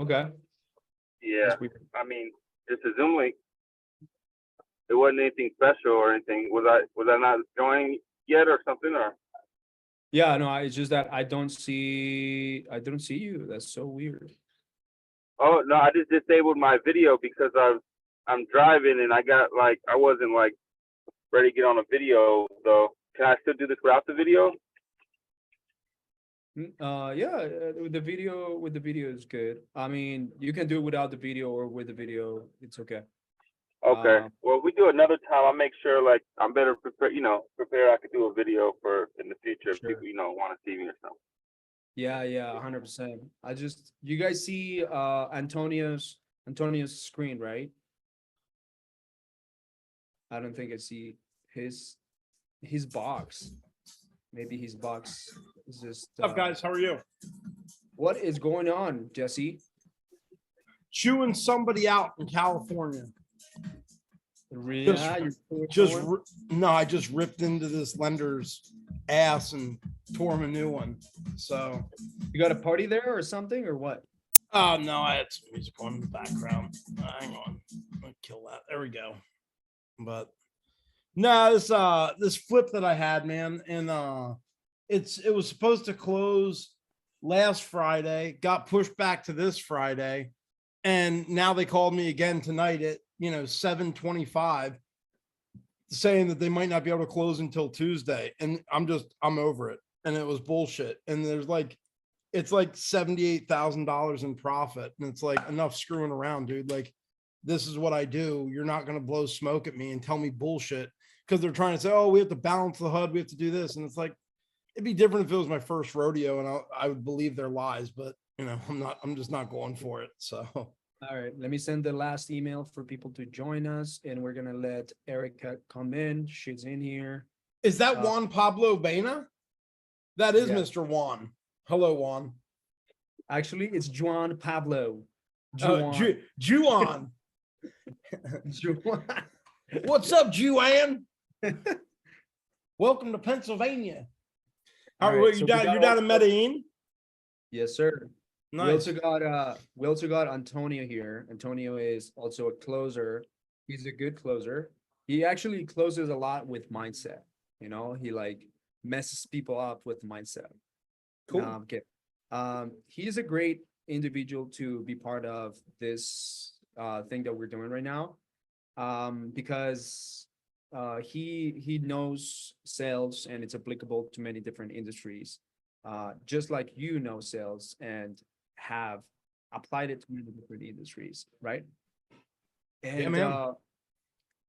Okay. Yeah, That's weird. I mean, it's a Zoom link. It wasn't anything special or anything. Was I not joining yet or something? Or Yeah, no, it's just that I don't see you. That's so weird. oh no, I just disabled my video because I'm driving and I wasn't like ready to get on a video though. Can I still do this without the video? Yeah, with the video is good. I mean, you can do it without the video or with the video. It's okay. Okay. Um, Well, if we do another time, I'll make sure like I'm better prepared. Prepared. I could do a video for in the future if sure. people want to see me or something. Yeah, 100%. You guys see Antonio's screen, right? I don't think I see his box. Maybe his box is just What's up, guys? How are you? what is going on, Jesse? Chewing somebody out in California. Yeah, No, I just ripped into this lender's ass and tore him a new one. So, you got a party there or something or what? oh no, I had some music on in the background. Hang on, I'll kill that. There we go. But no, this flip that I had, man, and it was supposed to close last Friday, got pushed back to this Friday, and now they called me again tonight at 7:25, saying that they might not be able to close until Tuesday, and I'm over it, and it was bullshit. And it's like $78,000 in profit, and it's like enough screwing around, dude. Like, this is what I do. You're not going to blow smoke at me and tell me bullshit because they're trying to say, oh, we have to balance the HUD, we have to do this, and it's like, it'd be different if it was my first rodeo and I would believe their lies, but I'm just not going for it. So, All right, let me send the last email for people to join us, and we're gonna let Erica come in. She's in here. is that Juan Pablo Baena? That is Yeah. Mr. Juan. Hello, Juan. Actually, it's Juan Pablo. Juan. Juan. What's up, Juan? Welcome to Pennsylvania. All right, so you're down in Medellin? Yes, sir. Nice. We also got Antonio here. Antonio is also a closer. He's a good closer. He actually closes a lot with mindset. He like messes people up with mindset. Cool. Okay. He's a great individual to be part of this thing that we're doing right now. Because he knows sales and it's applicable to many different industries. Just like sales and have applied it to many different industries, right? And Yeah, man.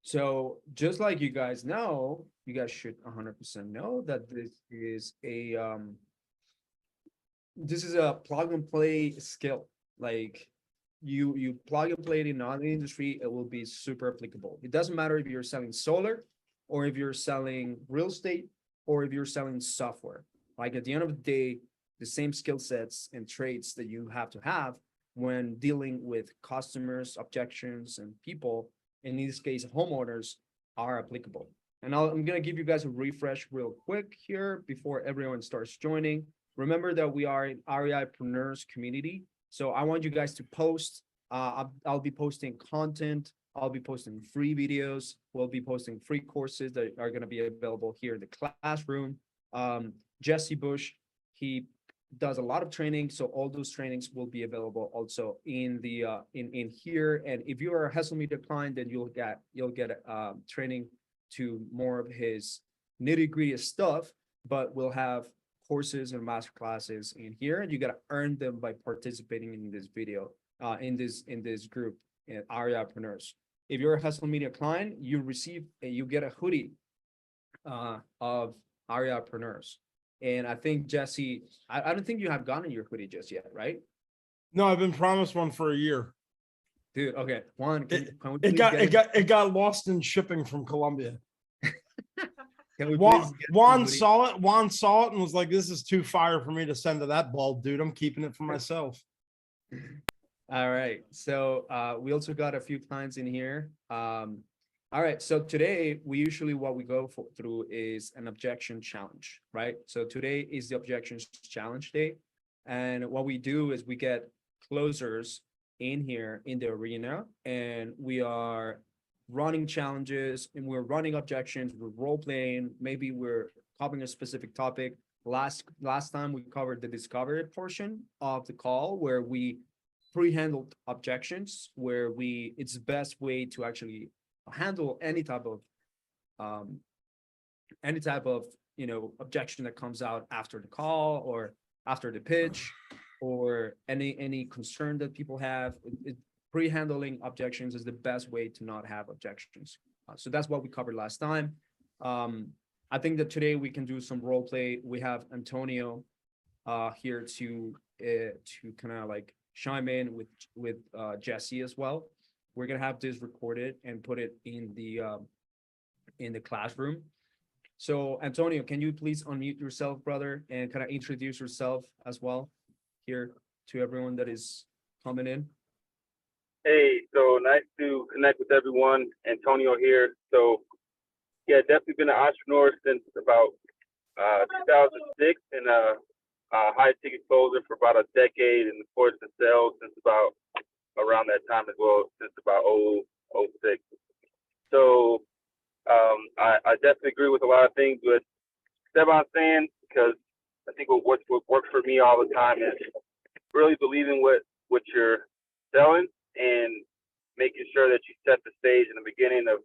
so just like you guys should 100% know that this is a plug and play skill. Like you plug and play it in another industry, it will be super applicable. It doesn't matter if you're selling solar or if you're selling real estate or if you're selling software. Like at the end of the day, the same skill sets and traits that you have to have when dealing with customers, objections, and people, in this case, homeowners, are applicable. And I'm going to give you guys a refresh real quick here before everyone starts joining. Remember that we are an REIpreneurs community. So I want you guys to post. I'll be posting content. I'll be posting free videos. We'll be posting free courses that are going to be available here in the classroom. Jesse Bush, he does a lot of training, so all those trainings will be available also in the in here. And if you are a Hustle Media client, then you'll get training to more of his nitty-gritty stuff. But we'll have courses and master classes in here, and you got to earn them by participating in this video, in this group, REIpreneurs. If you're a Hustle Media client, you get a hoodie of REIpreneurs. And I think Jesse, I don't think you have gotten your hoodie just yet, right? No, I've been promised one for a year. Dude, okay. Juan, it got lost in shipping from Colombia. Juan saw it and was like, this is too fire for me to send to that bald dude. I'm keeping it for myself. All right. So we also got a few clients in here. All right. So today what we go through is an objection challenge, right? So today is the objections challenge day. And what we do is we get closers in here in the arena, and we are running challenges and we're running objections, we're role playing, maybe we're covering a specific topic. Last time we covered the discovery portion of the call where we pre-handled objections, where we it's the best way to actually handle um any type of objection that comes out after the call or after the pitch, or any concern that people have. Pre-handling objections is the best way to not have objections. So that's what we covered last time. I think that today we can do some role play. We have Antonio here to kind of like chime in with Jesse as well. We're gonna have this recorded and put it in the classroom. So Antonio, can you please unmute yourself, brother, and kind of introduce yourself as well here to everyone that is coming in? Hey, so nice to connect with everyone. Antonio here. So yeah, definitely been an entrepreneur since about 2006, and a high ticket closer for about a decade, and of course the sales since about around that time as well, since about 06. So I definitely agree with a lot of things with Stefan's saying, because I think what works for me all the time is really believing what you're selling and making sure that you set the stage in the beginning of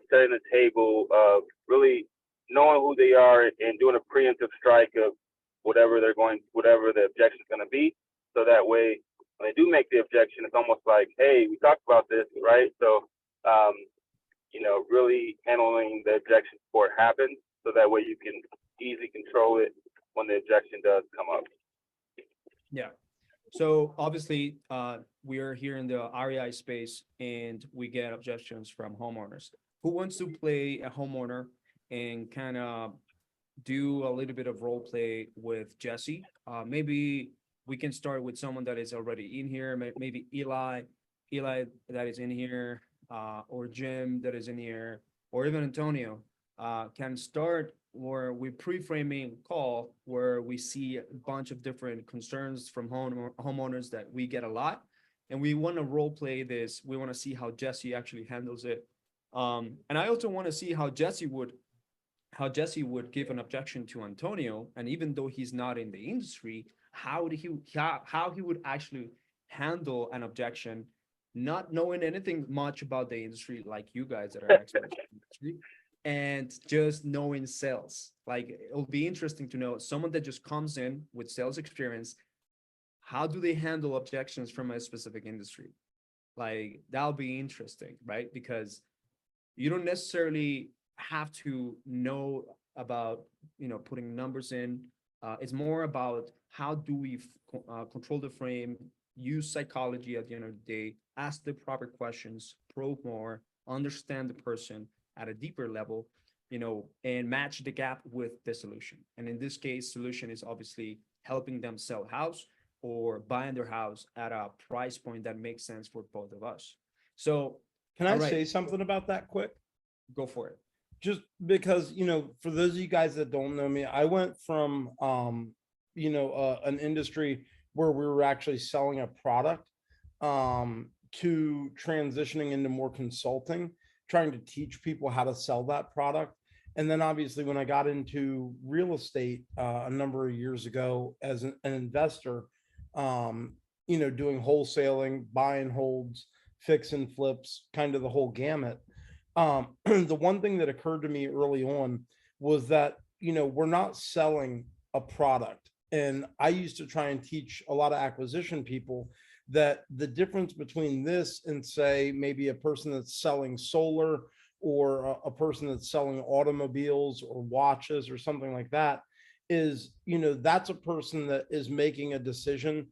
setting the table, of really knowing who they are and doing a preemptive strike of whatever the objection is going to be. So that way, when they do make the objection, it's almost like, hey, we talked about this, right? So, really handling the objection before it happens, so that way you can easily control it when the objection does come up. Yeah. So obviously, we are here in the REI space, and we get objections from homeowners. Who wants to play a homeowner and kind of do a little bit of role play with Jesse? Maybe we can start with someone that is already in here. Maybe Eli that is in here, or Jim that is in here, or even Antonio can start where we pre-framing call, where we see a bunch of different concerns from homeowners that we get a lot, and we want to role play this. We want to see how Jesse actually handles it, and I also want to see how Jesse would give an objection to Antonio, and even though he's not in the industry, how he would actually handle an objection, not knowing anything much about the industry like you guys that are experts in the industry, and just knowing sales. Like, it'll be interesting to know someone that just comes in with sales experience. How do they handle objections from a specific industry? Like, that'll be interesting, right? Because you don't necessarily have to know about, putting numbers in. It's more about how do we control the frame, use psychology at the end of the day, ask the proper questions, probe more, understand the person at a deeper level, and match the gap with the solution. And in this case, solution is obviously helping them sell a house or buying their house at a price point that makes sense for both of us. So Can I say something about that quick? Go for it. Just because, for those of you guys that don't know me, I went from, an industry where we were actually selling a product, to transitioning into more consulting, trying to teach people how to sell that product. And then obviously when I got into real estate a number of years ago as an investor, doing wholesaling, buy and holds, fix and flips, kind of the whole gamut. The one thing that occurred to me early on was that, we're not selling a product. And I used to try and teach a lot of acquisition people that the difference between this and, say, maybe a person that's selling solar, or a person that's selling automobiles or watches or something like that, is, that's a person that is making a decision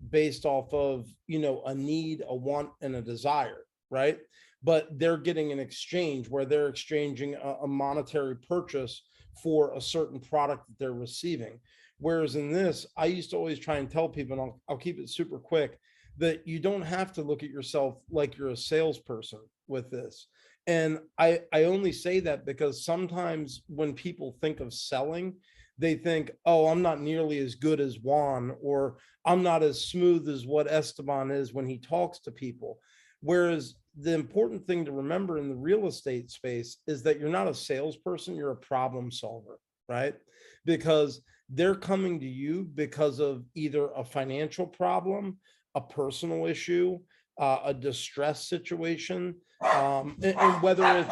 based off of, a need, a want, and a desire, right? But they're getting an exchange where they're exchanging a monetary purchase for a certain product that they're receiving. Whereas in this, I used to always try and tell people, and I'll keep it super quick, that you don't have to look at yourself like you're a salesperson with this. And I only say that because sometimes when people think of selling, they think, oh, I'm not nearly as good as Juan, or I'm not as smooth as what Esteban is when he talks to people. Whereas the important thing to remember in the real estate space is that you're not a salesperson, you're a problem solver, right? Because they're coming to you because of either a financial problem, a personal issue, a distress situation, and whether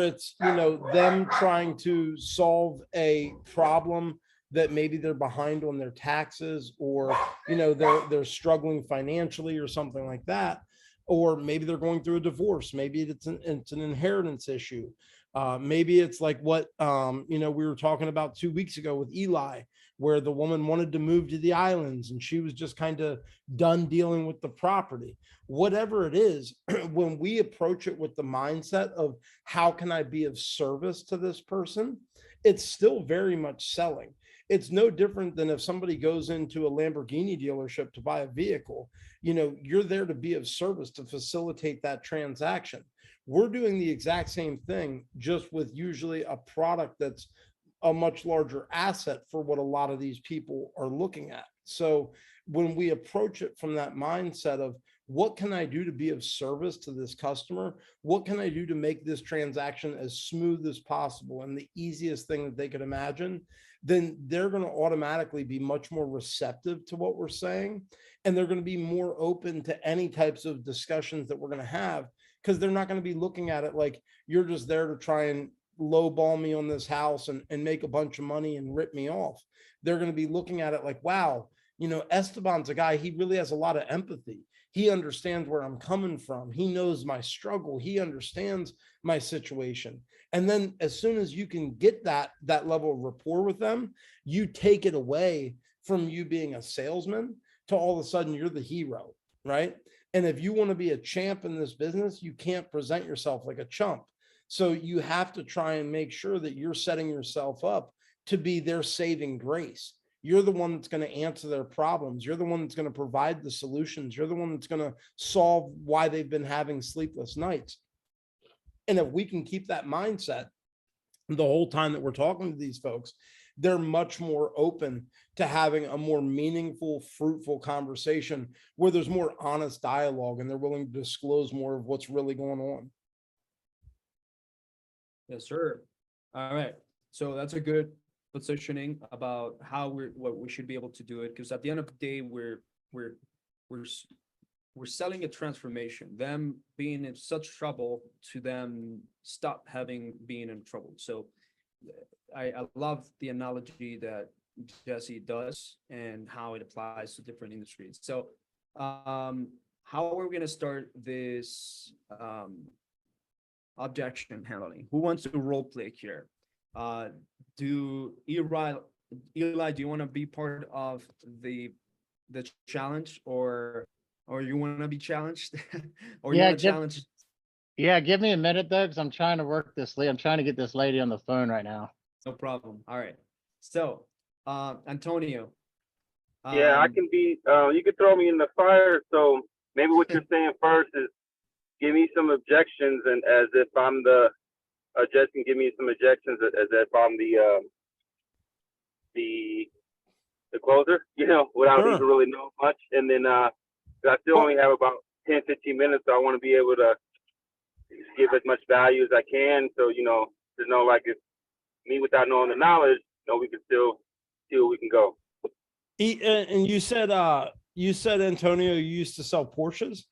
it's them trying to solve a problem that maybe they're behind on their taxes, or they're struggling financially or something like that, or maybe they're going through a divorce, maybe it's an inheritance issue, maybe it's like what we were talking about 2 weeks ago with Eli, where the woman wanted to move to the islands and she was just kind of done dealing with the property. Whatever it is, when we approach it with the mindset of how can I be of service to this person, it's still very much selling. It's no different than if somebody goes into a Lamborghini dealership to buy a vehicle. You're there to be of service, to facilitate that transaction. We're doing the exact same thing, just with usually a product that's a much larger asset for what a lot of these people are looking at. So when we approach it from that mindset of what can I do to be of service to this customer? What can I do to make this transaction as smooth as possible and the easiest thing that they could imagine? Then they're going to automatically be much more receptive to what we're saying. And they're going to be more open to any types of discussions that we're going to have, because they're not going to be looking at it like you're just there to try and lowball me on this house and make a bunch of money and rip me off. They're going to be looking at it like, wow, Esteban's a guy, he really has a lot of empathy. He understands where I'm coming from. He knows my struggle. He understands my situation. And then as soon as you can get that level of rapport with them, you take it away from you being a salesman to all of a sudden you're the hero, right? And if you want to be a champ in this business, you can't present yourself like a chump. So you have to try and make sure that you're setting yourself up to be their saving grace. You're the one that's going to answer their problems. You're the one that's going to provide the solutions. You're the one that's going to solve why they've been having sleepless nights. And if we can keep that mindset the whole time that we're talking to these folks, they're much more open to having a more meaningful, fruitful conversation where there's more honest dialogue and they're willing to disclose more of what's really going on. Yes, sir. All right. So that's a good positioning about what we should be able to do it. Because at the end of the day, we're selling a transformation, them being in such trouble to them stop being in trouble. So I love the analogy that Jesse does and how it applies to different industries. So how are we going to start this objection handling? Who wants to role play here? Do Eli, do you want to be part of the challenge, or you want to be challenged? Or Yeah, you want to challenge? Yeah, give me a minute though, because I'm trying to work this lady. I'm trying to get this lady on the phone right now. No problem. All right. So, Antonio. Yeah, I can be, you could throw me in the fire. So maybe what you're saying first is give me some objections, and as if I'm the, Jess can give me some objections as if I'm the closer, without Sure. even really know much. And then, I still only have about 10, 15 minutes. So I want to be able to give as much value as I can. So, there's no, like, if me without knowing the knowledge, we can still see where we can go. And you said Antonio, you used to sell Porsches.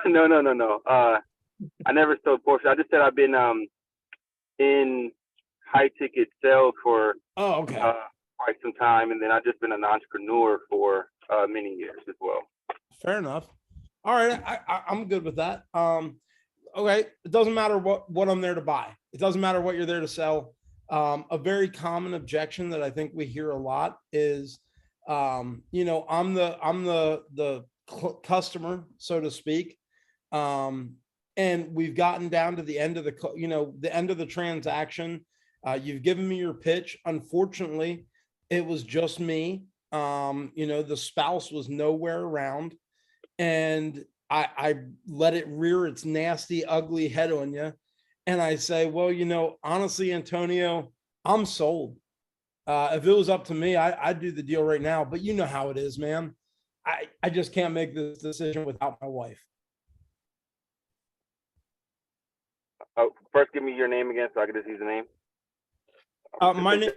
No. I never sold Porsche. I just said I've been in high ticket sales for Okay. quite some time, and then I've just been an entrepreneur for many years as well. Fair enough. All right, I'm good with that. Okay, it doesn't matter what I'm there to buy. It doesn't matter what you're there to sell. A very common objection that I think we hear a lot is, I'm the customer, so to speak, and we've gotten down to the end of the end of the transaction. You've given me your pitch. Unfortunately, it was just me. The spouse was nowhere around, and I let it rear its nasty, ugly head on you. And I say, well, honestly, Antonio, I'm sold. If it was up to me, I'd do the deal right now. But you know how it is, man. I just can't make this decision without my wife. Oh, first, give me your name again so I can just use the name. My name.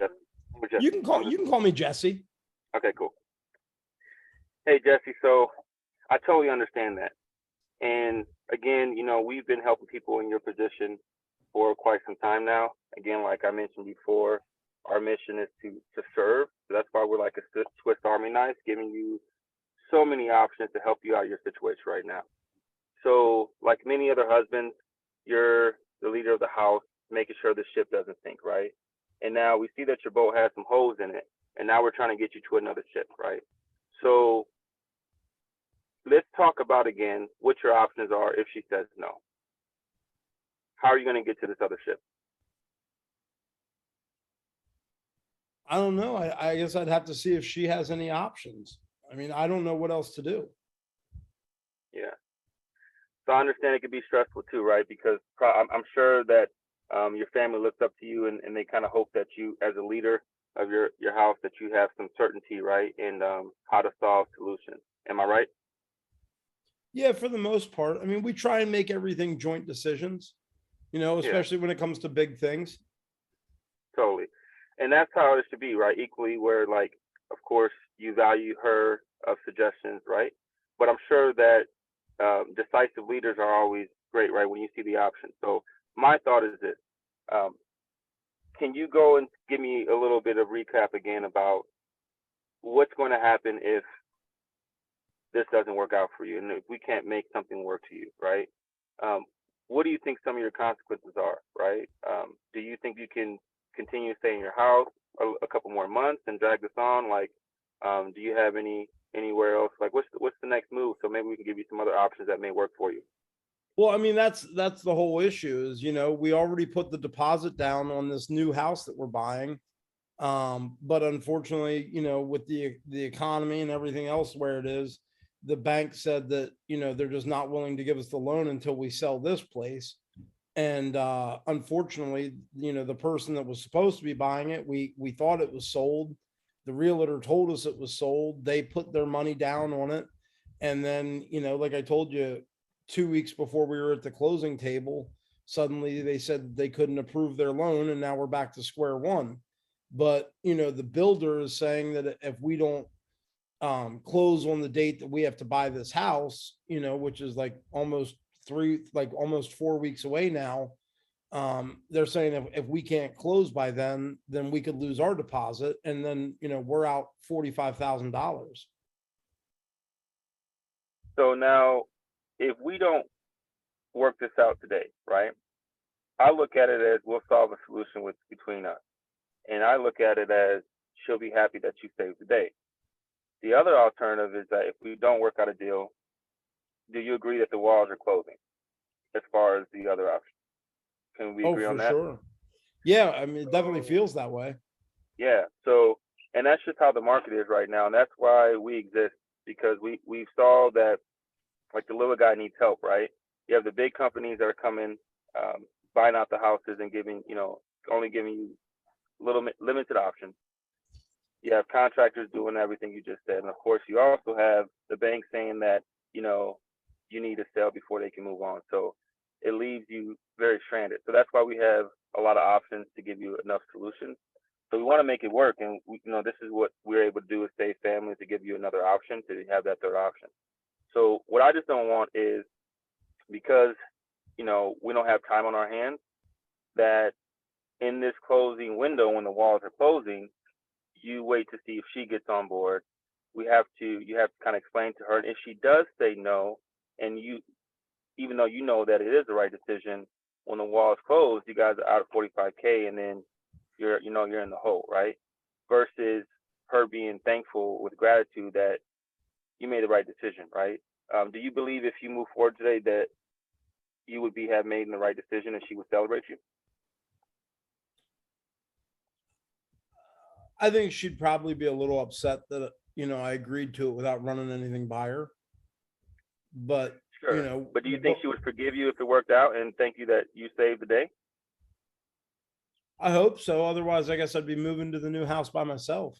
Jesse. You can call me Jesse. Okay, cool. Hey, Jesse. So I totally understand that. And again, we've been helping people in your position for quite some time now. Again, like I mentioned before, our mission is to serve. So that's why we're like a Swiss Army knife, giving you so many options to help you out your situation right now. So, like many other husbands, you're the leader of the house, making sure the ship doesn't sink, right? And now we see that your boat has some holes in it, and now we're trying to get you to another ship, right? So let's talk about again what your options are if she says no. How are you going to get to this other ship? I don't know. I guess I'd have to see if she has any options. I mean, I don't know what else to do. Yeah. So I understand it can be stressful too, right? Because I'm sure that your family looks up to you, and they kind of hope that you, as a leader of your house, that you have some certainty, right, in how to solve solutions. Am I right? Yeah, for the most part. I mean, we try and make everything joint decisions, Yeah, especially when it comes to big things. totally. And that's how it should be, right? Equally, where like, of course, you value her suggestions, right? But I'm sure that decisive leaders are always great, right? When you see the option. So my thought is this: um, can you go and give me a little bit of recap again about what's going to happen if this doesn't work out for you, and if we can't make something work to you, right? Um, what do you think some of your consequences are, right? Do you think you can continue to stay in your house a couple more months and drag this on? Like, do you have anywhere else? Like, what's the next move? So maybe we can give you some other options that may work for you. Well, I mean, that's the whole issue is, we already put the deposit down on this new house that we're buying. But unfortunately, with the economy and everything else where it is, the bank said that, they're just not willing to give us the loan until we sell this place. And unfortunately, the person that was supposed to be buying it, we thought it was sold. The realtor told us it was sold. They put their money down on it. And then, like I told you, 2 weeks before we were at the closing table, suddenly they said they couldn't approve their loan, and now we're back to square one. But the builder is saying that if we don't close on the date that we have to buy this house, which is like almost 4 weeks away now, they're saying if we can't close by then we could lose our deposit, and then we're out $45,000. So now, if we don't work this out today, right? I look at it as we'll solve a solution between us, and I look at it as she'll be happy that you saved the day. The other alternative is that if we don't work out a deal, do you agree that the walls are closing as far as the other option? Can we Oh, agree on for that? sure. Yeah, I mean, it definitely feels that way. Yeah. So, and that's just how the market is right now. And that's why we exist, because we saw that like the little guy needs help, right? You have the big companies that are coming, buying out the houses and giving, only giving you little limited options. You have contractors doing everything you just said. And of course, you also have the bank saying that, you need to sell before they can move on. So it leaves you very stranded. So that's why we have a lot of options to give you enough solutions. So we want to make it work. And, this is what we're able to do is save families, to give you another option, to have that third option. So what I just don't want is, because, we don't have time on our hands, that in this closing window, when the walls are closing, you wait to see if she gets on board. You have to kind of explain to her. And if she does say no, and even though you know that it is the right decision, when the wall is closed, you guys are out of 45K, and then you're in the hole, right? Versus her being thankful with gratitude that you made the right decision, right? Do you believe if you move forward today that you would have made the right decision and she would celebrate you? I think she'd probably be a little upset that, I agreed to it without running anything by her. But, Sure. But do you think she would forgive you if it worked out and thank you that you saved the day? I hope so. Otherwise, I guess I'd be moving to the new house by myself.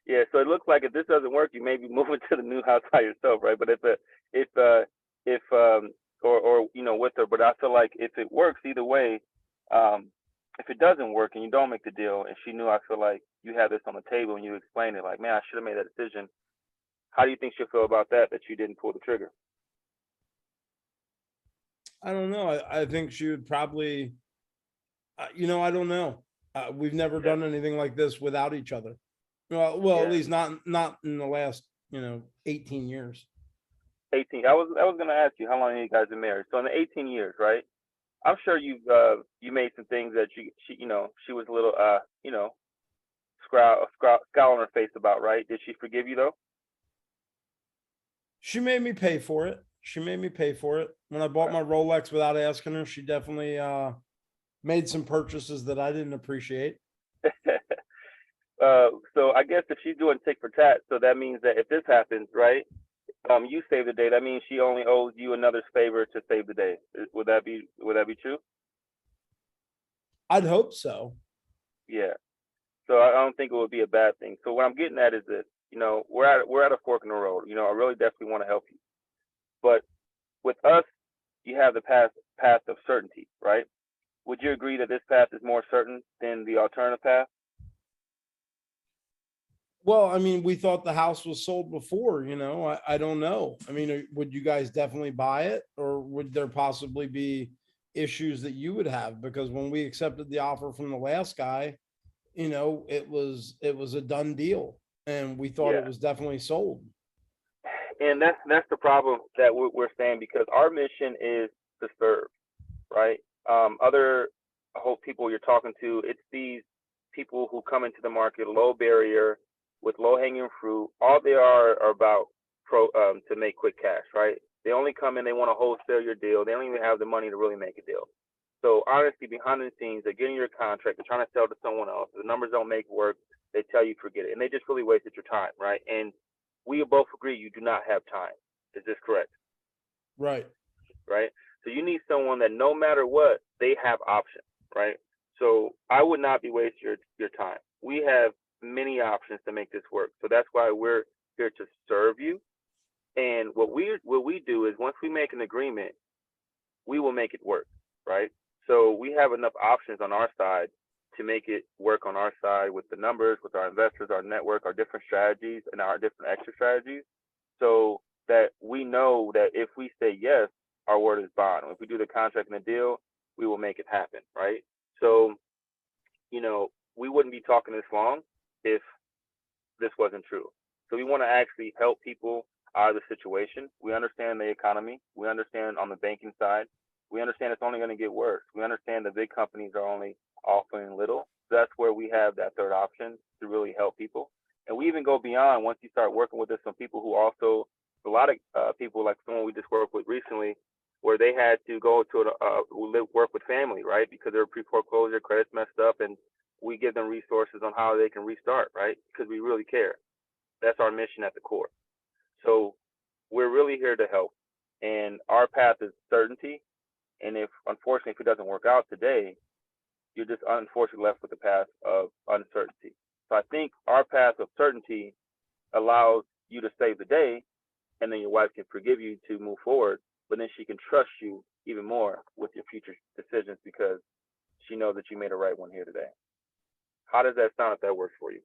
Yeah, so it looks like if this doesn't work, you may be moving to the new house by yourself, right? But if or with her. But I feel like if it works either way, um, if it doesn't work and you don't make the deal, and she knew, I feel like you had this on the table and you explained it, like, man, I should have made that decision. How do you think she'll feel about that? That you didn't pull the trigger? I don't know. I think she would probably, I don't know. We've never Okay, done anything like this without each other. At yeah, least not in the last, 18 years. 18. I was gonna ask you how long you guys been married. So in the 18 years, right? I'm sure you made some things that she was a little scowl on her face about, right? Did she forgive you though? She made me pay for it. She made me pay for it. When I bought Okay. my Rolex without asking her, she definitely made some purchases that I didn't appreciate. So I guess if she's doing tick for tat, so that means that if this happens, right, you save the day. That means she only owes you another favor to save the day. Would that be true? I'd hope so. Yeah. So I don't think it would be a bad thing. So what I'm getting at is this. We're at a fork in the road. I really definitely want to help you, but with us, you have the path of certainty, right? Would you agree that this path is more certain than the alternative path? Well, I mean, we thought the house was sold before, I don't know. I mean, would you guys definitely buy it, or would there possibly be issues that you would have? Because when we accepted the offer from the last guy, it was a done deal, and we thought it Yeah. was definitely sold. And that's the problem that we're saying, because our mission is to serve, right? Other hope people you're talking to, it's these people who come into the market low barrier with low hanging fruit. All they are about to make quick cash, right? They only come in, they want to wholesale your deal. They don't even have the money to really make a deal. So honestly, behind the scenes, they're getting your contract, they're trying to sell to someone else. The numbers don't make work. They tell you forget it, and they just really wasted your time, right? And we both agree you do not have time. Is this correct? Right. Right? So you need someone that no matter what, they have options, right? So I would not be wasting your time. We have many options to make this work. So that's why we're here to serve you. And what we do is, once we make an agreement, we will make it work, right? So we have enough options on our side to make it work on our side with the numbers, with our investors, our network, our different strategies, and our different extra strategies, so that we know that if we say yes, our word is bond. If we do the contract and the deal, we will make it happen, right? So, we wouldn't be talking this long if this wasn't true. So we want to actually help people out of the situation. We understand the economy. We understand on the banking side. We understand it's only going to get worse. We understand the big companies are only offering little. So that's where we have that third option to really help people. And we even go beyond. Once you start working with us, some people who also, a lot of people, like someone we just worked with recently, where they had to go to work with family, right? Because they were pre-foreclosure, credits messed up, and we give them resources on how they can restart, right? Because we really care. That's our mission at the core. So we're really here to help. And our path is certainty. And unfortunately, if it doesn't work out today, you're just unfortunately left with the path of uncertainty. So I think our path of certainty allows you to save the day, and then your wife can forgive you to move forward, but then she can trust you even more with your future decisions, because she knows that you made a right one here today. How does that sound if that works for you?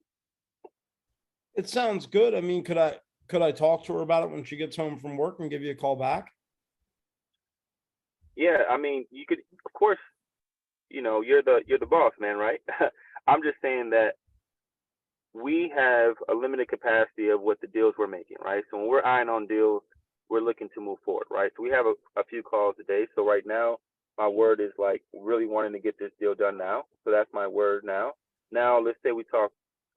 It sounds good. I mean, could I talk to her about it when she gets home from work and give you a call back? Yeah, I mean, you could, of course, you're the boss, man, right? I'm just saying that we have a limited capacity of what the deals we're making, right? So when we're eyeing on deals, we're looking to move forward, right? So we have a few calls a day. So right now, my word is like really wanting to get this deal done now. So that's my word now. Now, let's say we talk.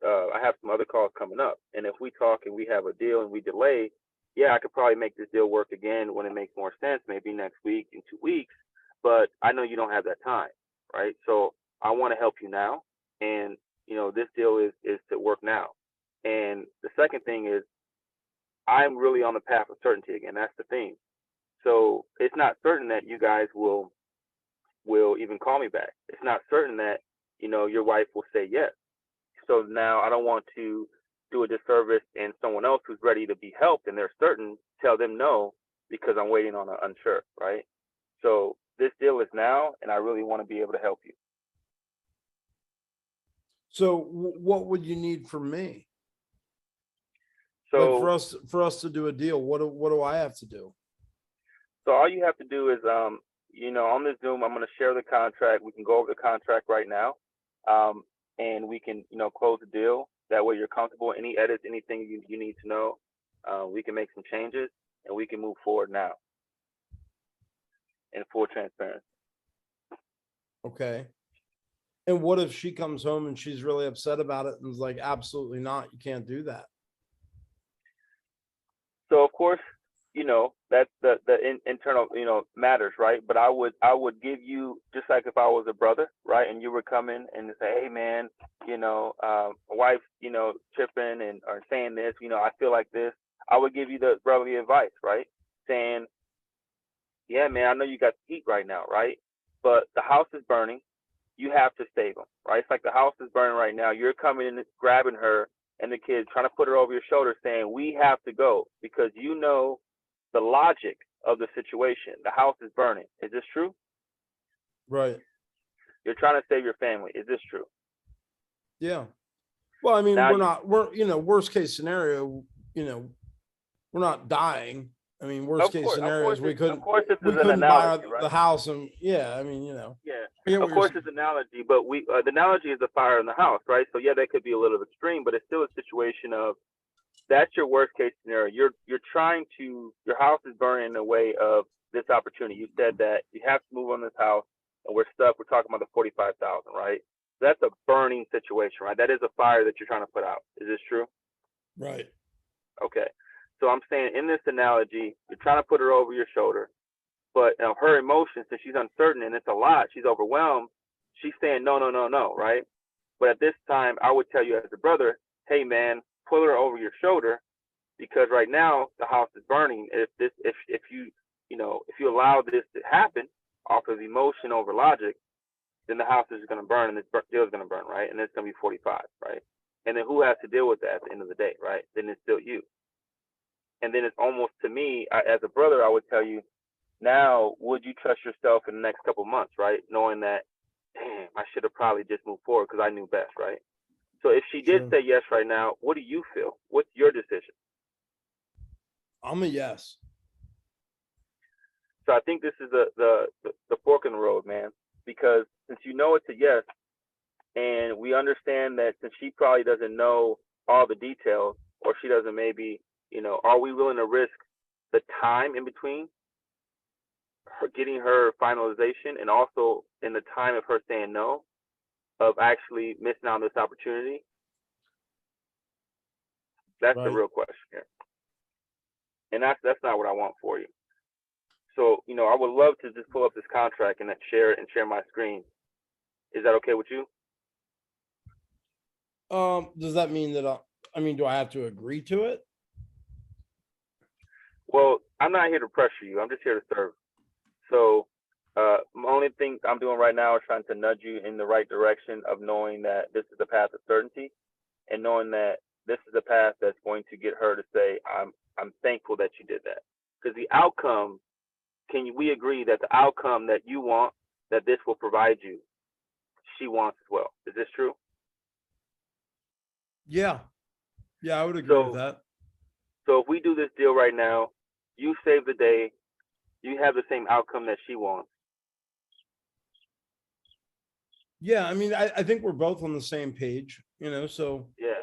I have some other calls coming up, and if we talk and we have a deal and we delay, yeah, I could probably make this deal work again when it makes more sense, maybe next week, in 2 weeks. But I know you don't have that time, right? So I want to help you now, and this deal is to work now. And the second thing is, I'm really on the path of certainty again. That's the thing. So it's not certain that you guys will will even call me back. It's not certain that, your wife will say yes. So now I don't want to do a disservice in someone else who's ready to be helped and they're certain, tell them no because I'm waiting on an unsure, right? So this deal is now, and I really want to be able to help you. So what would you need from me? So Like for us to do a deal, what do I have to do? So all you have to do is, on this Zoom, I'm going to share the contract. We can go over the contract right now, and we can, close the deal. That way you're comfortable. Any edits, anything you need to know, we can make some changes, and we can move forward now in full transparency. Okay. And what if she comes home and she's really upset about it and is like, absolutely not, you can't do that? So of course, that's the internal, matters, right? But I would give you, just like if I was a brother, right? And you were coming and say, hey man, my wife's, tripping and or saying this, I feel like this. I would give you the brotherly advice, right? Saying, yeah, man, I know you got the heat right now, right? But the house is burning. You have to save them, right? It's like the house is burning right now. You're coming in, grabbing her and the kids, trying to put her over your shoulder, saying, we have to go because the logic of the situation. The house is burning. Is this true? Right. You're trying to save your family. Is this true? Yeah. Well, I mean, Now we're worst case scenario, we're not dying. I mean, worst case scenario is we couldn't buy the house and I mean, Yeah, of course it's an analogy, but the analogy is the fire in the house, right? So yeah, that could be a little extreme, but it's still a situation of that's your worst case scenario. You're trying to, your house is burning in the way of this opportunity. You said that you have to move on this house and we're stuck. We're talking about the 45,000, right? That's a burning situation, right? That is a fire that you're trying to put out. Is this true? Right. Okay. So I'm saying in this analogy, you're trying to put her over your shoulder, but her emotions, since she's uncertain and it's a lot, she's overwhelmed. She's saying, no, no, no, no, right? But at this time, I would tell you as a brother, hey man, pull her over your shoulder because right now the house is burning. If you allow this to happen off of emotion over logic, then the house is going to burn and this deal is going to burn, right? And it's going to be 45, right? And then who has to deal with that at the end of the day, right? Then it's still you. And then it's almost, to me, as a brother, I would tell you, now, would you trust yourself in the next couple of months, right? Knowing that, damn, I should have probably just moved forward because I knew best, right? So if she did say yes right now, what do you feel? What's your decision? I'm a yes. So I think this is the fork in the road, man, because since you know it's a yes, and we understand that since she probably doesn't know all the details, or she doesn't maybe, are we willing to risk the time in between her getting her finalization and also in the time of her saying no, of actually missing out on this opportunity? That's the real question here. And that's not what I want for you. So, I would love to just pull up this contract and share my screen. Is that okay with you? Does that mean that do I have to agree to it? Well, I'm not here to pressure you. I'm just here to serve. So, the only thing I'm doing right now is trying to nudge you in the right direction of knowing that this is the path of certainty and knowing that this is the path that's going to get her to say, I'm thankful that you did that. Because the outcome, we agree that the outcome that you want, that this will provide you, she wants as well. Is this true? Yeah. Yeah, I would agree with that. So if we do this deal right now, you save the day, you have the same outcome that she wants. Yeah, I mean, I think we're both on the same page, so yeah.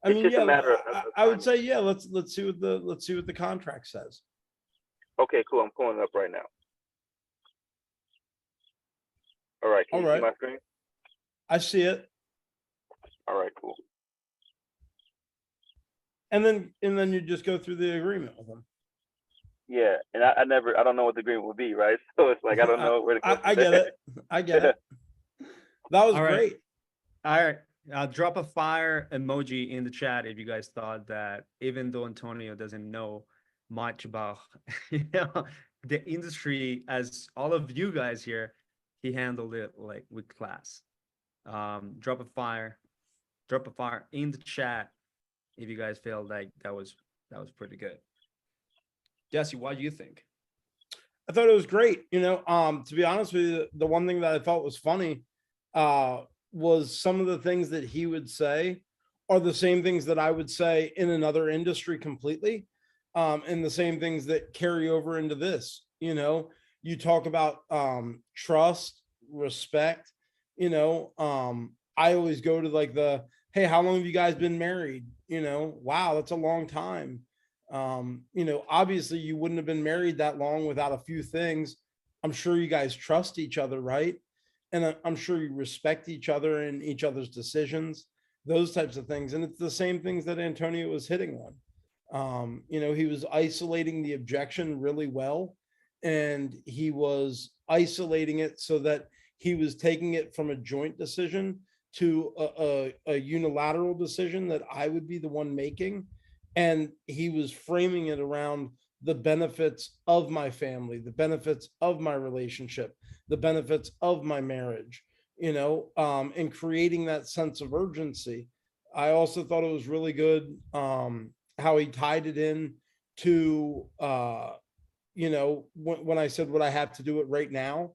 I mean, yeah, I would say, yeah, let's see what the contract says. Okay, cool. I'm pulling it up right now. All right. Can you see my screen? I see it. All right, cool. And then you just go through the agreement with them. Yeah, and I don't know what the agreement would be, right? So it's like I don't know where to go. I get it. I get it. That was great. All right. I'll drop a fire emoji in the chat if you guys thought that even though Antonio doesn't know much about the industry as all of you guys here, he handled it like with class. Drop a fire in the chat if you guys feel like that was pretty good. Jesse, what do you think? I thought it was great. To be honest with you, the one thing that I thought was funny was some of the things that he would say are the same things that I would say in another industry completely. And the same things that carry over into this. You talk about trust, respect. I always go to like hey, how long have you guys been married? Wow, that's a long time. Obviously you wouldn't have been married that long without a few things. I'm sure you guys trust each other, right? And I'm sure you respect each other and each other's decisions, those types of things. And it's the same things that Antonio was hitting on. He was isolating the objection really well, and he was isolating it so that he was taking it from a joint decision to a unilateral decision that I would be the one making. And he was framing it around the benefits of my family, the benefits of my relationship, the benefits of my marriage, and creating that sense of urgency. I also thought it was really good how he tied it in to, when I said what I have to do it right now,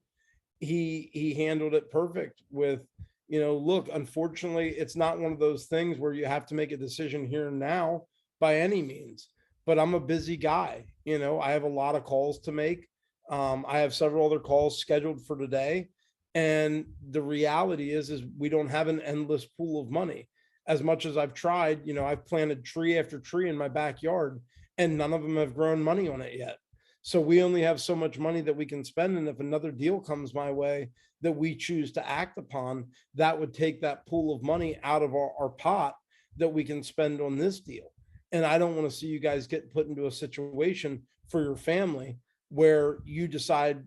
he handled it perfect with, look, unfortunately, it's not one of those things where you have to make a decision here and now by any means, but I'm a busy guy. I have a lot of calls to make. I have several other calls scheduled for today. And the reality is we don't have an endless pool of money. As much as I've tried, I've planted tree after tree in my backyard and none of them have grown money on it yet. So we only have so much money that we can spend. And if another deal comes my way that we choose to act upon, that would take that pool of money out of our pot that we can spend on this deal. And I don't want to see you guys get put into a situation for your family where you decide,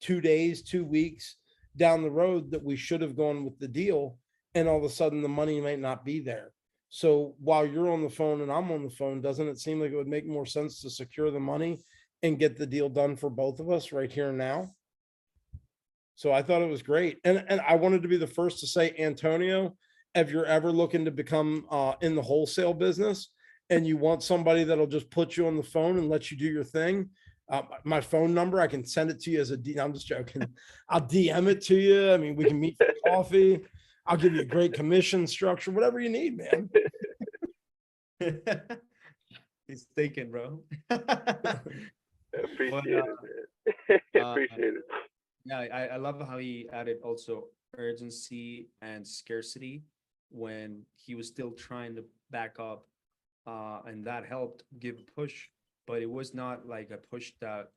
2 days, 2 weeks down the road that we should have gone with the deal. And all of a sudden the money might not be there. So while you're on the phone and I'm on the phone, doesn't it seem like it would make more sense to secure the money and get the deal done for both of us right here and now? So I thought it was great. And I wanted to be the first to say, Antonio, if you're ever looking to become in the wholesale business and you want somebody that'll just put you on the phone and let you do your thing, my phone number, I can send it to you as I'm just joking. I'll DM it to you. I mean, we can meet for coffee. I'll give you a great commission structure, whatever you need, man. He's thinking, bro. Appreciate it, man. Appreciate it. Yeah, I love how he added also urgency and scarcity when he was still trying to back up, and that helped give a push, but it was not like a push that,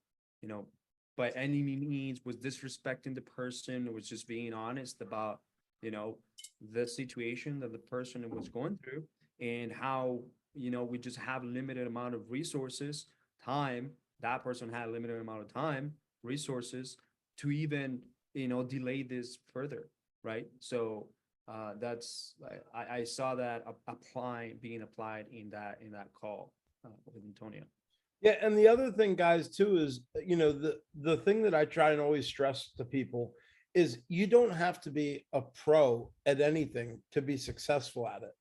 by any means was disrespecting the person. It was just being honest about, the situation that the person was going through and how, we just have limited amount of resources, time. That person had a limited amount of time, resources to even, delay this further. Right. So that's, I saw that being applied in that call with Antonio. Yeah. And the other thing, guys, too, is, the thing that I try and always stress to people is you don't have to be a pro at anything to be successful at it.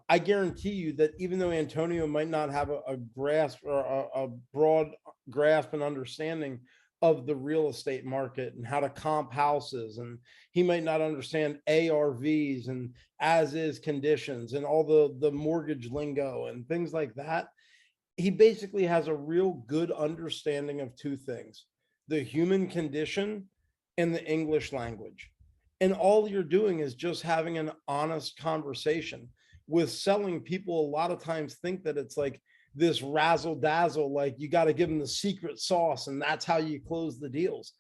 I guarantee you that even though Antonio might not have a grasp or a broad grasp and understanding of the real estate market and how to comp houses, and he might not understand ARVs and as is conditions and all the mortgage lingo and things like that, he basically has a real good understanding of two things: the human condition and the English language. And all you're doing is just having an honest conversation. With selling, people a lot of times think that it's like this razzle dazzle, like you got to give them the secret sauce and that's how you close the deals.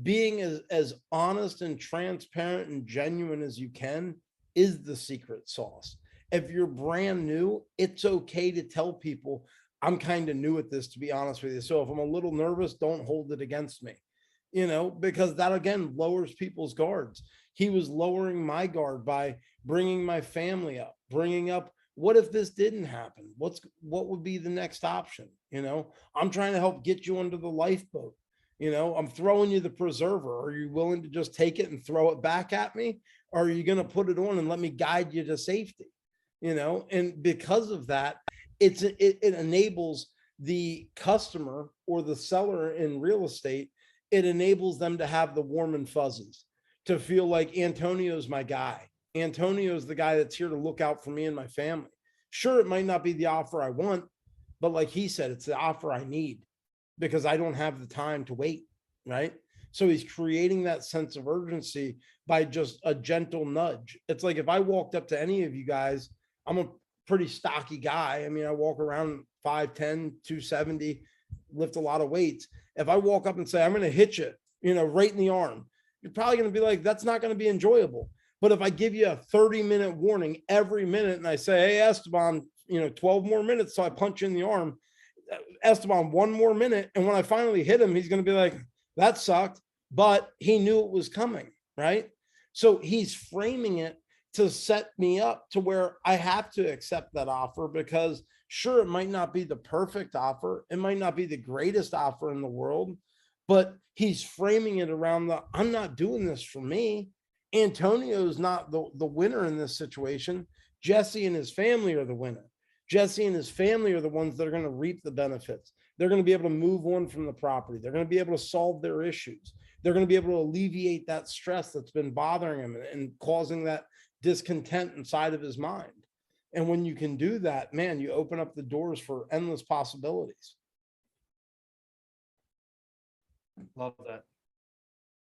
Being as honest and transparent and genuine as you can is the secret sauce. If you're brand new, it's okay to tell people, I'm kind of new at this, to be honest with you. So if I'm a little nervous, don't hold it against me, because that again lowers people's guards. He was lowering my guard by bringing my family up, bringing up, what if this didn't happen? What would be the next option? I'm trying to help get you under the lifeboat. I'm throwing you the preserver. Are you willing to just take it and throw it back at me? Or are you going to put it on and let me guide you to safety? And because of that, it enables the customer or the seller in real estate. It enables them to have the warm and fuzzies, to feel like Antonio's my guy. Antonio's the guy that's here to look out for me and my family. Sure, it might not be the offer I want, but like he said, it's the offer I need because I don't have the time to wait, right? So he's creating that sense of urgency by just a gentle nudge. It's like if I walked up to any of you guys, I'm a pretty stocky guy. I mean, I walk around 5'10", 270, lift a lot of weights. If I walk up and say, I'm going to hit you, right in the arm, you're probably going to be like, that's not going to be enjoyable. But if I give you a 30-minute warning every minute and I say, hey, Esteban, 12 more minutes so I punch you in the arm, Esteban, 1 more minute. And when I finally hit him, he's going to be like, that sucked, but he knew it was coming, right? So he's framing it to set me up to where I have to accept that offer because sure, it might not be the perfect offer. It might not be the greatest offer in the world, but he's framing it around I'm not doing this for me. Antonio's not the winner in this situation. Jesse and his family are the winner. Jesse and his family are the ones that are going to reap the benefits. They're going to be able to move on from the property. They're going to be able to solve their issues. They're going to be able to alleviate that stress that's been bothering him and causing that discontent inside of his mind. And when you can do that, man, you open up the doors for endless possibilities. Love that.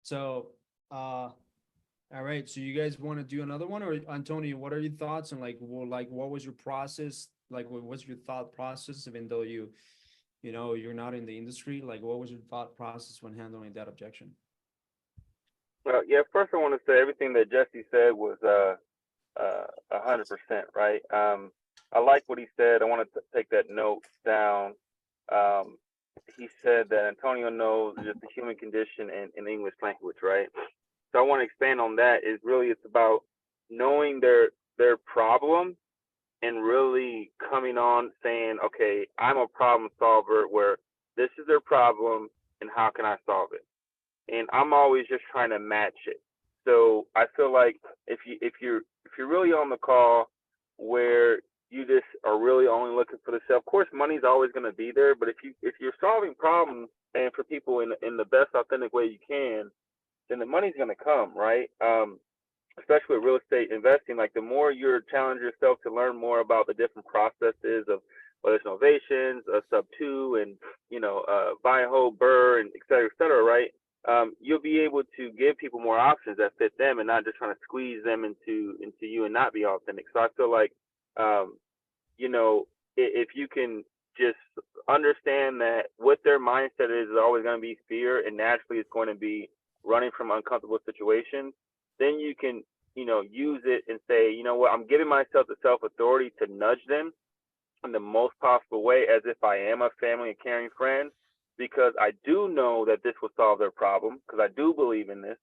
So, all right. So you guys want to do another one, or Antonio, what are your thoughts? And what was your process? Like, what was your thought process, even though you're not in the industry? Like, what was your thought process when handling that objection? Well, yeah, first I want to say everything that Jesse said was 100%, right? I like what he said. I want to take that note down. He said that Antonio knows just the human condition in English language, right? So I want to expand on that. It's about knowing their problem and really coming on saying, okay, I'm a problem solver where this is their problem and how can I solve it? And I'm always just trying to match it. So I feel like if you're really on the call where you just are really only looking for the sale, of course money's always going to be there, but if you're solving problems and for people in the best authentic way you can, then the money's going to come, right? Especially with real estate investing, like the more you're challenging yourself to learn more about the different processes of whether it's novations, sub two, and buy and hold, burr, and et cetera, right? You'll be able to give people more options that fit them and not just trying to squeeze them into you and not be authentic. So I feel like, if you can just understand that what their mindset is always going to be fear, and naturally it's going to be running from uncomfortable situations, then you can, use it and say, you know what, I'm giving myself the self-authority to nudge them in the most possible way as if I am a family and caring friend, because I do know that this will solve their problem, because I do believe in this.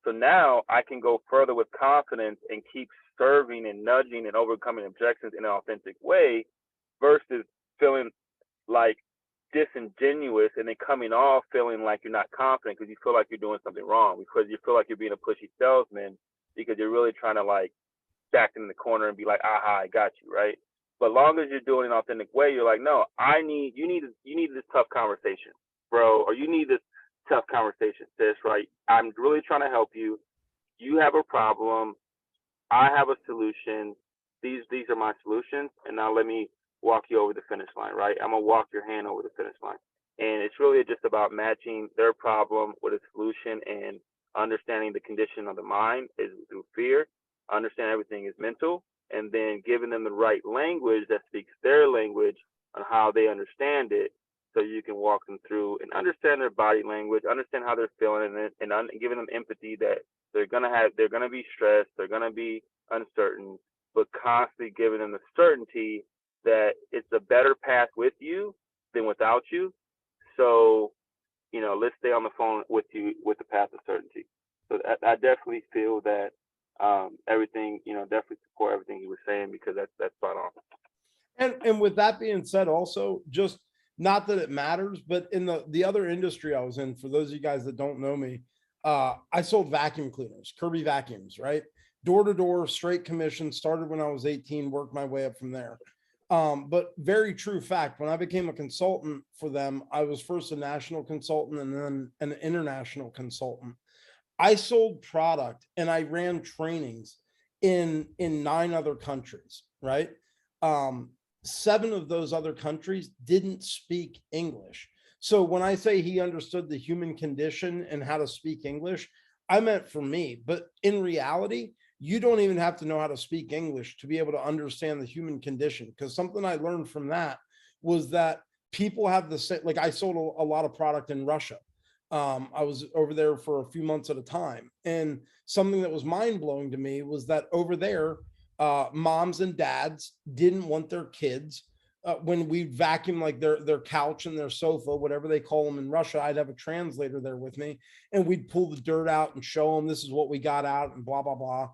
So now I can go further with confidence and keep serving and nudging and overcoming objections in an authentic way versus feeling like disingenuous and then coming off feeling like you're not confident because you feel like you're doing something wrong, because you feel like you're being a pushy salesman because you're really trying to like back in the corner and be like, aha, I got you, right? But long as you're doing it in an authentic way, you're like, no, you need this tough conversation, bro, or you need this tough conversation, sis, right? I'm really trying to help you. You have a problem. I have a solution. These are my solutions, and now let me walk you over the finish line, right? I'm gonna walk your hand over the finish line. And it's really just about matching their problem with a solution and understanding the condition of the mind is through fear. Understand everything is mental, and then giving them the right language that speaks their language on how they understand it, so you can walk them through and understand their body language, understand how they're feeling, and giving them empathy that they're gonna be stressed, they're gonna be uncertain, but constantly giving them the certainty that it's a better path with you than without you. So, let's stay on the phone with you with the path of certainty. So I definitely feel that everything, definitely support everything you were saying, because that's spot on. And with that being said, also just not that it matters, but in the other industry I was in, for those of you guys that don't know me, I sold vacuum cleaners, Kirby vacuums, right? Door to door, straight commission, started when I was 18, worked my way up from there. But very true fact, when I became a consultant for them, I was first a national consultant and then an international consultant. I sold product and I ran trainings in 9 other countries, right? 7 of those other countries didn't speak English. So when I say he understood the human condition and how to speak English, I meant for me, but in reality, you don't even have to know how to speak English to be able to understand the human condition. Because something I learned from that was that people have the same, like I sold a lot of product in Russia. I was over there for a few months at a time. And something that was mind blowing to me was that over there, moms and dads didn't want their kids. When we vacuum like their couch and their sofa, whatever they call them in Russia, I'd have a translator there with me, and we'd pull the dirt out and show them this is what we got out and blah blah blah.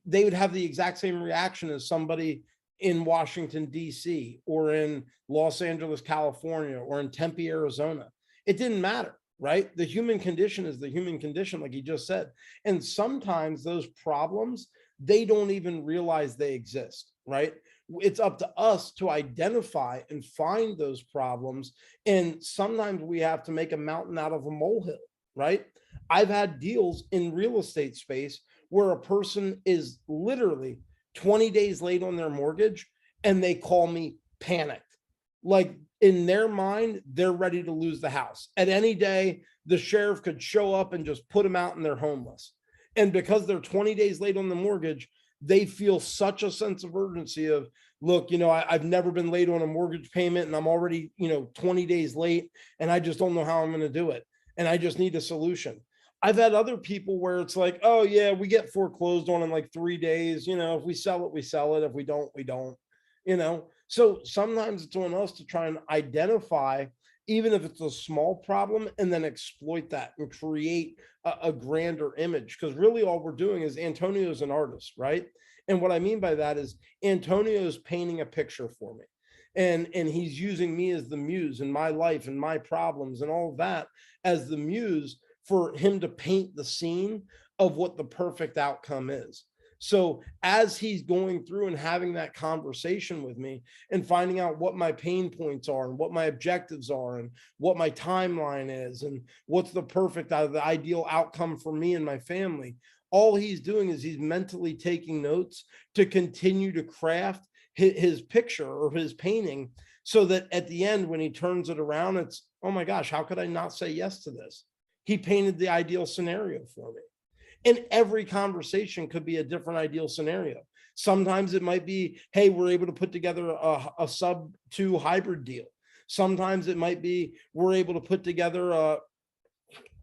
They would have the exact same reaction as somebody in Washington D.C. or in Los Angeles, California, or in Tempe, Arizona. It didn't matter, right? The human condition is the human condition, like he just said. And sometimes those problems, they don't even realize they exist, right? It's up to us to identify and find those problems. And sometimes we have to make a mountain out of a molehill, right? I've had deals in real estate space where a person is literally 20 days late on their mortgage and they call me panicked. Like in their mind, they're ready to lose the house. At any day, the sheriff could show up and just put them out and they're homeless. And because they're 20 days late on the mortgage, they feel such a sense of urgency of, look, I've never been late on a mortgage payment and I'm already, 20 days late and I just don't know how I'm going to do it. And I just need a solution. I've had other people where it's like, oh yeah, we get foreclosed on in like 3 days. If we sell it, we sell it. If we don't, we don't, So sometimes it's on us to try and identify, even if it's a small problem, and then exploit that and create a grander image. Because really all we're doing is Antonio's an artist, right? And what I mean by that is Antonio's painting a picture for me. And he's using me as the muse in my life and my problems and all of that as the muse for him to paint the scene of what the perfect outcome is. So as he's going through and having that conversation with me and finding out what my pain points are and what my objectives are and what my timeline is and what's the perfect, the ideal outcome for me and my family, all he's doing is he's mentally taking notes to continue to craft his picture or his painting, so that at the end, when he turns it around, it's, oh my gosh, how could I not say yes to this? He painted the ideal scenario for me. And every conversation could be a different ideal scenario. Sometimes it might be, hey, we're able to put together a sub 2 hybrid deal. Sometimes it might be, we're able to put together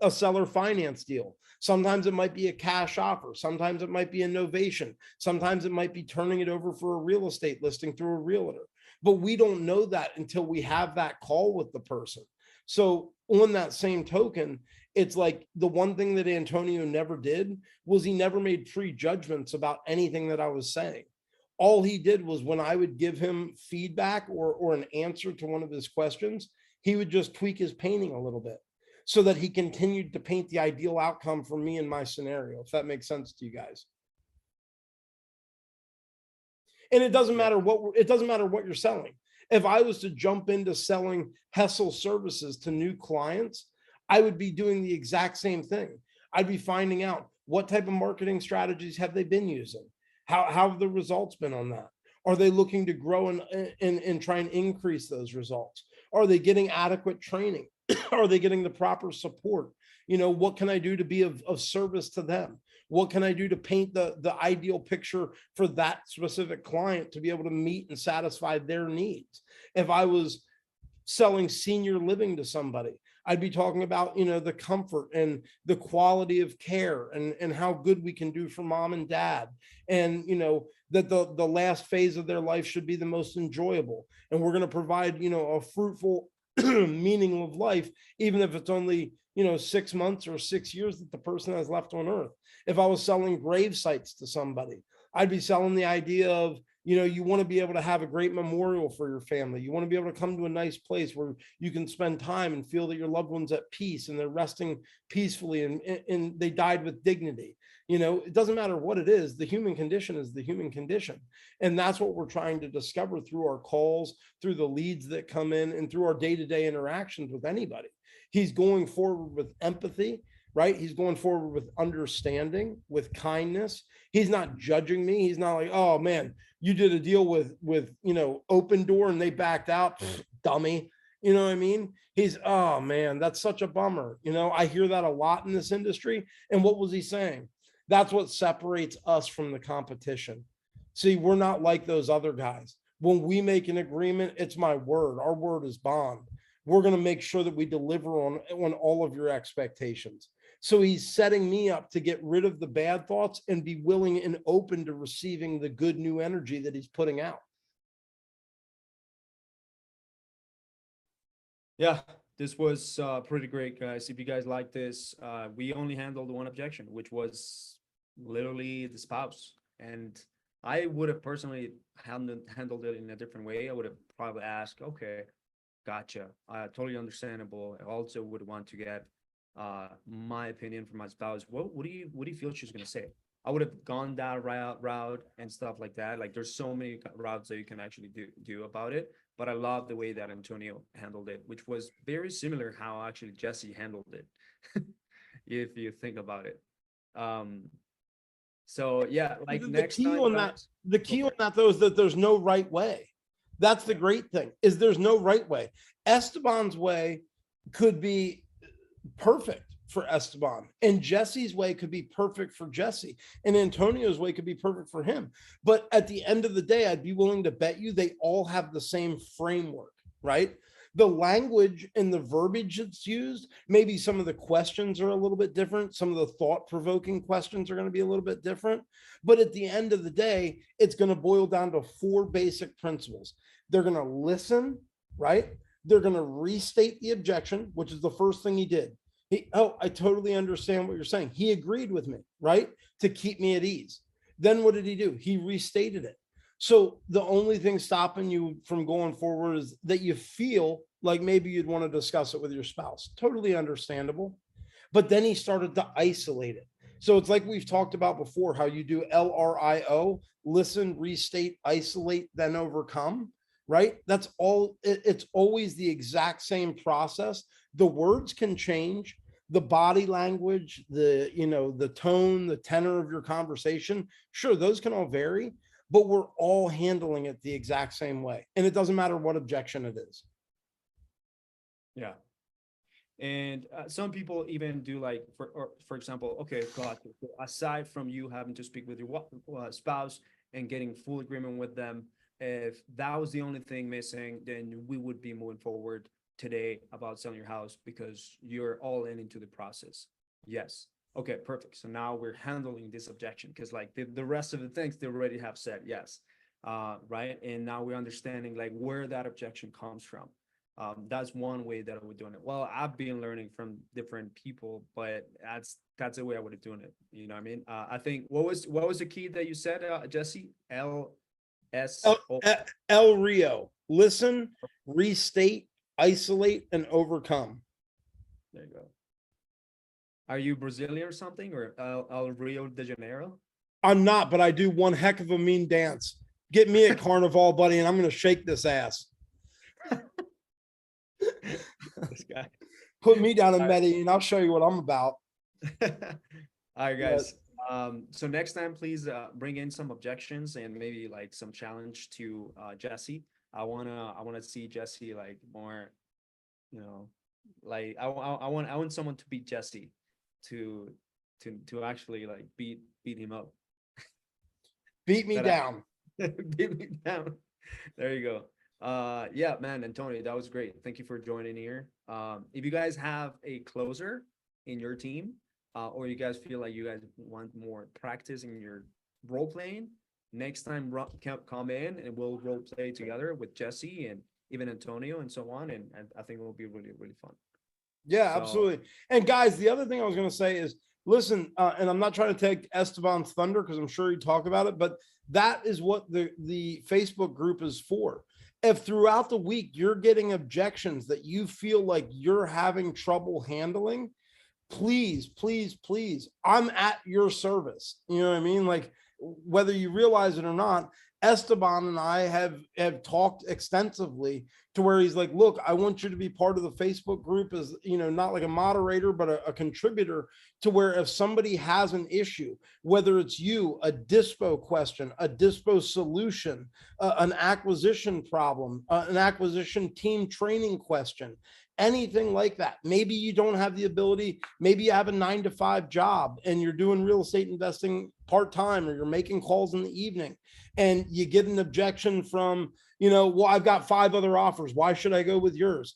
a seller finance deal. Sometimes it might be a cash offer. Sometimes it might be a novation. Sometimes it might be turning it over for a real estate listing through a realtor. But we don't know that until we have that call with the person. So on that same token, it's like the one thing that Antonio never did was he never made prejudgments about anything that I was saying. All he did was when I would give him feedback or an answer to one of his questions, he would just tweak his painting a little bit so that he continued to paint the ideal outcome for me in my scenario, if that makes sense to you guys. And it doesn't matter what you're selling. If I was to jump into selling Hessel services to new clients, I would be doing the exact same thing. I'd be finding out what type of marketing strategies have they been using? How have the results been on that? Are they looking to grow and try and increase those results? Are they getting adequate training? Are they getting the proper support? What can I do to be of service to them? What can I do to paint the ideal picture for that specific client to be able to meet and satisfy their needs? If I was selling senior living to somebody, I'd be talking about, the comfort and the quality of care and how good we can do for mom and dad. And, that the last phase of their life should be the most enjoyable. And we're going to provide, a fruitful meaning of life, even if it's only, 6 months or 6 years that the person has left on earth. If I was selling grave sites to somebody, I'd be selling the idea of, You want to be able to have a great memorial for your family. You want to be able to come to a nice place where you can spend time and feel that your loved one's at peace and they're resting peacefully and they died with dignity. It doesn't matter what it is. The human condition is the human condition. And that's what we're trying to discover through our calls, through the leads that come in, and through our day-to-day interactions with anybody. He's going forward with empathy, right? He's going forward with understanding, with kindness. He's not judging me. He's not like, oh man, you did a deal with Open Door and they backed out. Dummy. You know what I mean? He's, oh man, that's such a bummer. I hear that a lot in this industry. And what was he saying? That's what separates us from the competition. See, we're not like those other guys. When we make an agreement, it's my word. Our word is bond. We're going to make sure that we deliver on all of your expectations. So he's setting me up to get rid of the bad thoughts and be willing and open to receiving the good new energy that he's putting out. Yeah, this was pretty great, guys. If you guys like this, we only handled one objection, which was literally the spouse. And I would have personally handled it in a different way. I would have probably asked, okay, gotcha. Totally understandable. I also would want to get my opinion from my spouse. What do you feel she's gonna say? I would have gone that route and stuff like that. Like there's so many routes that you can actually do about it. But I love the way that Antonio handled it, which was very similar how actually Jesse handled it, if you think about it. So yeah, like next time, the key on that though is that there's no right way. That's the great thing, is there's no right way. Esteban's way could be perfect for Esteban, and Jesse's way could be perfect for Jesse, and Antonio's way could be perfect for him. But at the end of the day, I'd be willing to bet you they all have the same framework, right? The language and the verbiage that's used, maybe some of the questions are a little bit different. Some of the thought-provoking questions are going to be a little bit different. But at the end of the day, it's going to boil down to 4 basic principles. They're going to listen, right? They're going to restate the objection, which is the first thing he did. I totally understand what you're saying. He agreed with me, right? To keep me at ease. Then what did he do? He restated it. So the only thing stopping you from going forward is that you feel like maybe you'd want to discuss it with your spouse. Totally understandable. But then he started to isolate it. So it's like we've talked about before, how you do LRIO, listen, restate, isolate, then overcome, right? That's all. It's always the exact same process. The words can change, the body language, the tone, the tenor of your conversation. Sure, those can all vary, but we're all handling it the exact same way. And it doesn't matter what objection it is. Yeah. And some people even do like, for example, okay, God, aside from you having to speak with your spouse and getting full agreement with them, if that was the only thing missing, then we would be moving forward today about selling your house because you're all into the process. Yes. Okay, perfect. So now we're handling this objection because like the rest of the things they already have said yes. Right. And now we're understanding like where that objection comes from. That's one way that I would do it. Well, I've been learning from different people, but that's the way I would have done it. You know what I mean? I think what was the key that you said, Jesse? El Rio. Listen, restate, isolate, and overcome. There you go. Are you Brazilian or something, or El Rio de Janeiro? I'm not, but I do one heck of a mean dance. Get me at Carnival, buddy, and I'm going to shake this ass. This guy. Put me down in Medellin. I'll show you what I'm about. All right, guys. So next time, please bring in some objections and maybe like some challenge to Jesse. I wanna see Jesse like more, like I want someone to beat Jesse to actually like beat him up. Beat me down. Beat me down. There you go. Yeah, man, Antonio, that was great. Thank you for joining here. If you guys have a closer in your team, or you guys feel like you guys want more practice in your role playing, next time come in and we'll role play together with Jesse and even Antonio and so on. And I think it will be really, really fun. Yeah, absolutely. And guys, the other thing I was going to say is listen, and I'm not trying to take Esteban's thunder because I'm sure you talk about it, but that is what the Facebook group is for. If throughout the week you're getting objections that you feel like you're having trouble handling, please, please, please, I'm at your service. You know what I mean? Like, whether you realize it or not, Esteban and I have talked extensively to where he's like, look, I want you to be part of the Facebook group as, you know, not like a moderator, but a contributor, to where if somebody has an issue, whether it's you, a dispo question, a dispo solution, an acquisition problem, an acquisition team training question, anything like that. Maybe you don't have the ability, maybe you have a 9-to-5 job and you're doing real estate investing part-time, or you're making calls in the evening and you get an objection from, you know, well, I've got 5 other offers. Why should I go with yours?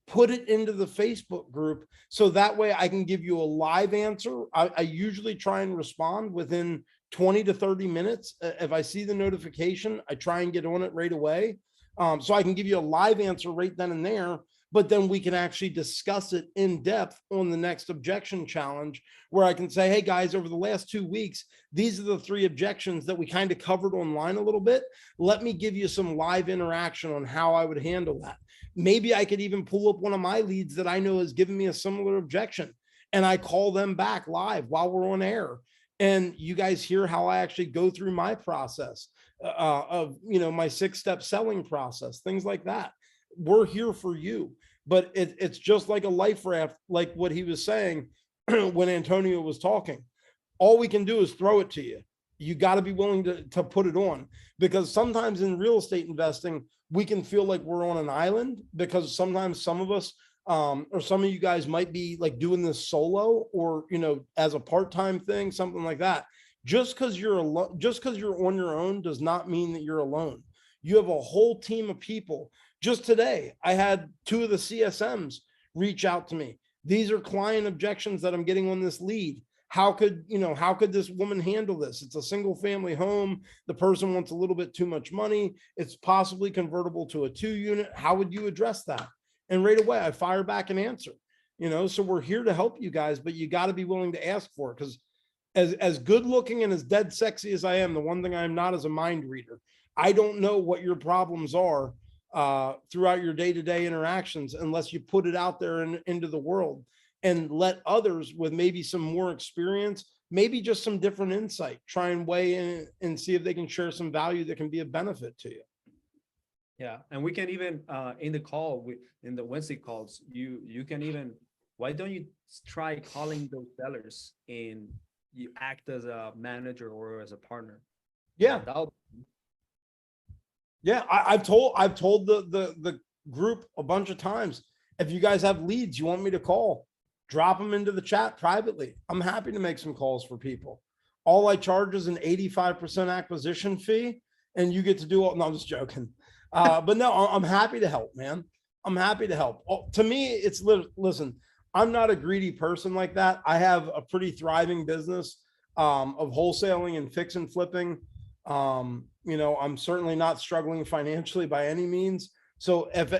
Put it into the Facebook group so that way I can give you a live answer. I usually try and respond within 20 to 30 minutes. If I see the notification, I try and get on it right away. So I can give you a live answer right then and there, but then we can actually discuss it in depth on the next objection challenge, where I can say, hey guys, over the last 2 weeks, these are the 3 objections that we kind of covered online a little bit. Let me give you some live interaction on how I would handle that. Maybe I could even pull up one of my leads that I know has given me a similar objection, and I call them back live while we're on air. And you guys hear how I actually go through my process of, you know, my 6-step selling process, things like that. We're here for you, but it's just like a life raft, like what he was saying when Antonio was talking. All we can do is throw it to you. You got to be willing to put it on, because sometimes in real estate investing, we can feel like we're on an island, because sometimes some of us, or some of you guys might be like doing this solo, or, you know, as a part-time thing, something like that. Just because you're alone, just because you're on your own does not mean that you're alone. You have a whole team of people. Just today, I had 2 of the CSMs reach out to me. These are client objections that I'm getting on this lead. How could this woman handle this? It's a single family home. The person wants a little bit too much money. It's possibly convertible to a 2-unit. How would you address that? And right away, I fire back an answer. You know, so we're here to help you guys, but you got to be willing to ask for it, because as good looking and as dead sexy as I am, the one thing I'm not is a mind reader. I don't know what your problems are throughout your day-to-day interactions unless you put it out there into the world, and let others with maybe some more experience, maybe just some different insight, try and weigh in and see if they can share some value that can be a benefit to you. Yeah, and we can even in the call, in the Wednesday calls, you can even, why don't you try calling those sellers and you act as a manager or as a partner? Yeah. That'll- Yeah, I've told the group a bunch of times, if you guys have leads you want me to call, drop them into the chat privately. I'm happy to make some calls for people. All I charge is an 85% acquisition fee, and you get to do all. No, I'm just joking. But no, I'm happy to help, man. I'm happy to help. To me, it's listen, I'm not a greedy person like that. I have a pretty thriving business of wholesaling and fix and flipping. You know, I'm certainly not struggling financially by any means. So if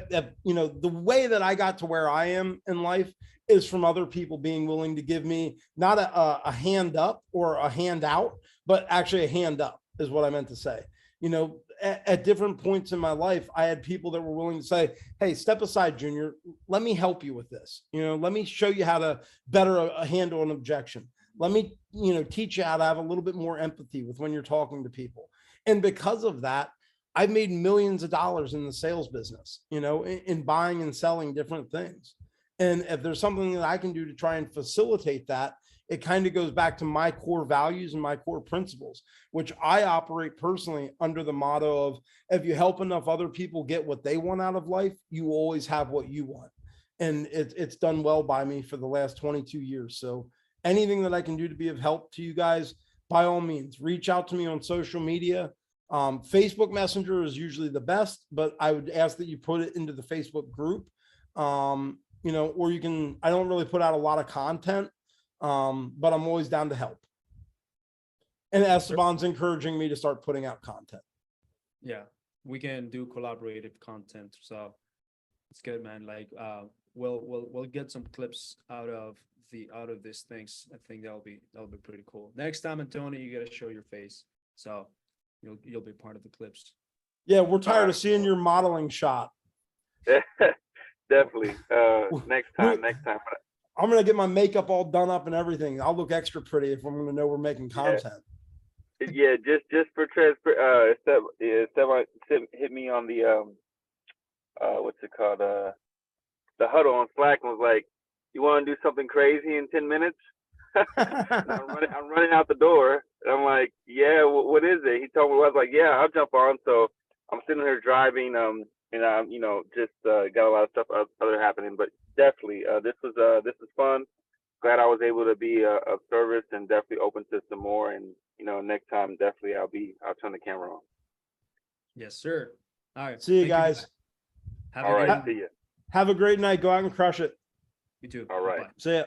you know, the way that I got to where I am in life is from other people being willing to give me not a hand up or a hand out, but actually a hand up is what I meant to say. You know, at different points in my life, I had people that were willing to say, hey, step aside, Junior, let me help you with this. You know, let me show you how to better handle an objection. Let me, you know, teach you how to have a little bit more empathy with when you're talking to people. And because of that, I've made millions of dollars in the sales business, you know, in buying and selling different things. And if there's something that I can do to try and facilitate that, it kind of goes back to my core values and my core principles, which I operate personally under the motto of, if you help enough other people get what they want out of life, you always have what you want. And it's done well by me for the last 22 years. So anything that I can do to be of help to you guys, by all means, reach out to me on social media. Facebook Messenger is usually the best, but I would ask that you put it into the Facebook group. You know, or you can, I don't really put out a lot of content, but I'm always down to help. And Esteban's encouraging me to start putting out content. Yeah, we can do collaborative content. So it's good, man. Like we'll get some clips out of these things. I think that'll be pretty cool. Next time, Antonio, you gotta show your face, so you'll be part of the clips. Yeah, we're tired of seeing your modeling shot. Definitely. Next time. I'm gonna get my makeup all done up and everything. I'll look extra pretty if I'm gonna know we're making content. Yeah, just for transfer. Steph hit me on the what's it called? The huddle on Slack and was like, "You want to do something crazy in 10 minutes?" I'm running out the door. And I'm like, "Yeah, what is it?" He told me. I was like, "Yeah, I'll jump on." So I'm sitting here driving, and I'm, just got a lot of stuff other happening. But definitely, this was fun. Glad I was able to be of service, and definitely open to some more. And next time, definitely I'll turn the camera on. Yes, sir. All right. See you Thank guys. Have All a good right, one. see ya. Have a great night. Go out and crush it. You too. All right. Bye-bye. See ya.